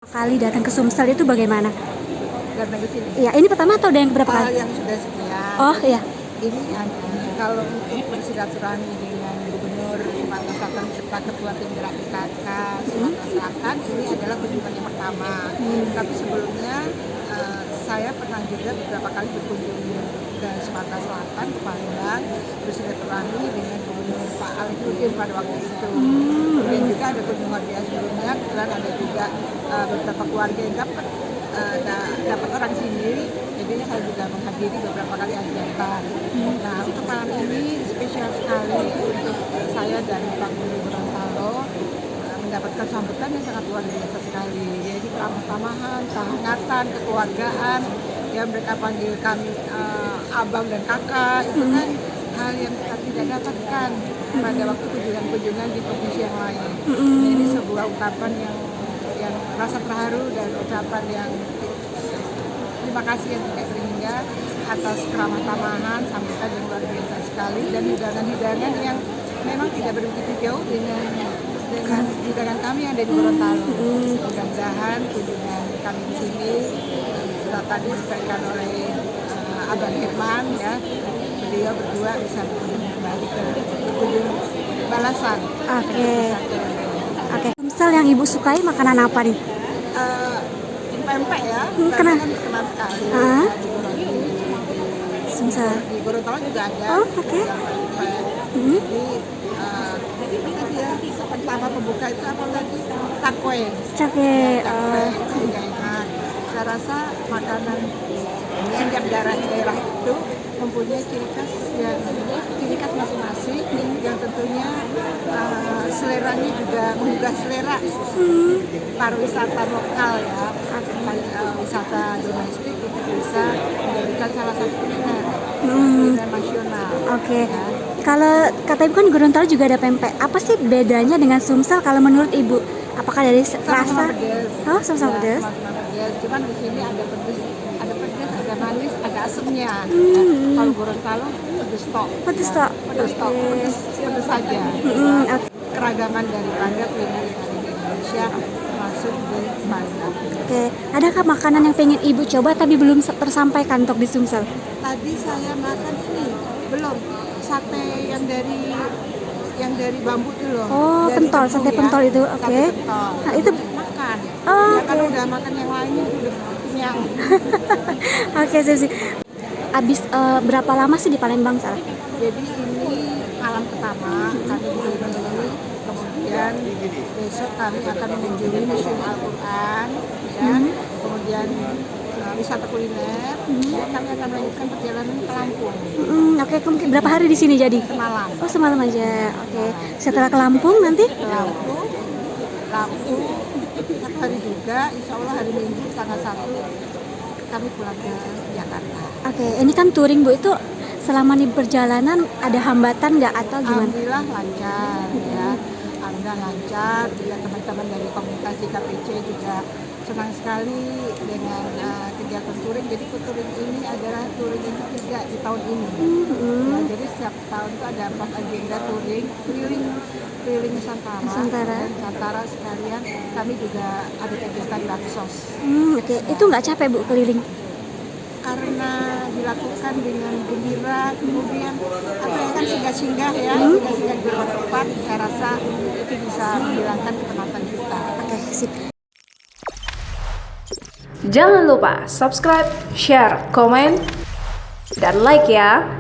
Kali datang ke Sumsel itu bagaimana? Datang ke sini. Iya, ini pertama atau udah yang keberapa kali? Yang sudah sekian. Oh iya. Ini kalau untuk bersilaturahmi dengan Gubernur Sumatera Selatan serta Ketua Tim Gerak PKK Sumatera Selatan, ini adalah kunjungan yang pertama. Tapi sebelumnya saya pernah juga beberapa kali berkunjung ke Sumatera Selatan, ke Palembang, bersilaturahmi dengan Gubernur Pak Alif Nurdin pada waktu itu. Kemudian juga ada kunjungan dia sebelumnya, kebetulan ada juga beberapa keluarga yang dapat orang sini, jadi saya juga menghadiri beberapa kali hajatan. Nah, untuk malam ini spesial sekali untuk saya dan Pak Gubernur Gorontalo mendapatkan sambutan yang sangat luar biasa sekali. Jadi keramah-tamahan, kehangatan, kekeluargaan, ya mereka panggil kami abang dan kakak, itu kan hal yang kita tidak dapatkan pada waktu kunjungan-kunjungan di provinsi yang lain. Ini sebuah ungkapan yang rasa terharu dan ucapan yang terima kasih yang tidak terhingga atas keramah-tamahan sambutan yang luar biasa sekali dan hidangan-hidangan yang memang tidak begitu jauh dengan hidangan kami yang ada di Gorontalo. Mudah-mudahan kunjungan kami di sini sudah tadi disampaikan oleh Abang Herman, ya, beliau berdua bisa kembali ke kunjung balasan. Oke. Sumsel yang ibu sukai makanan apa nih? Pempek ya. Kenapa? Kan terkenal sekali. Sumsel. Di Gorontalo juga ada. Oh, oke. Jadi tadi ya, pertama pembuka itu apa tadi? Takwe. Cake. Itu juga enak. Saya rasa makanan setiap daerah itu mempunyai ciri khas masing-masing yang tentunya seleranya juga menggugah selera pariwisata lokal, ya, wisata domestik itu bisa menjadikan salah satu kuliner nasional. Oke. Ya. Kalau kata ibu kan di Gorontalo juga ada pempek. Apa sih bedanya dengan Sumsel kalau menurut ibu? Apakah dari rasa? Pedes. Oh, sama-sama pedes. Sama-sama pedes. Cuman di sini ada pedes, ada manis, ada asemnya. Kalau Gorontalo pedes tok. Pedes tok. Pedes saja. Keragaman daripada kuliner yang ada di Indonesia masuk di Palembang. Oke, adakah makanan yang pengen ibu coba tapi belum tersampaikan untuk di Sumsel? Tadi saya makan ini belum sate yang dari bambu itu loh. Oh, pentol, sate pentol itu, oke. Nah, itu makan. Oh, ya, kalau udah makan yang lainnya udah kenyang. Oke, sih. Abis berapa lama sih di Palembang, Sarah? Jadi ini malam pertama kami di sini, kemudian besok kami akan mengunjungi Museum Al-Quran, ya, kemudian wisata kuliner, dan kami akan melanjutkan perjalanan ke Lampung. Oke, mungkin berapa hari di sini jadi? Semalam. Oh, semalam aja. Oke. Setelah ke Lampung nanti? Ke Lampung satu hari juga, insya Allah hari Minggu tanggal 1 kami pulang ke Jakarta. Oke, ini kan touring Bu, itu selama di perjalanan ada hambatan nggak atau gimana? Alhamdulillah lancar, ya. Alhamdulillah lancar. Juga teman-teman dari komunitas KPC juga senang sekali dengan kegiatan touring. Jadi touring ini adalah touring yang ketiga di tahun ini. Ya, jadi setiap tahun itu ada 4 agenda touring keliling Nusantara sekalian. Kami juga ada kegiatan baksos. Oke. Itu nggak capek Bu keliling? Karena dilakukan dengan gembira, kemudian kan singgah-singgah ya, singgah-singgah di beberapa tempat, saya rasa itu bisa menghilangkan kepenatan kita. Oke, sip. Jangan lupa subscribe, share, komen, dan like ya.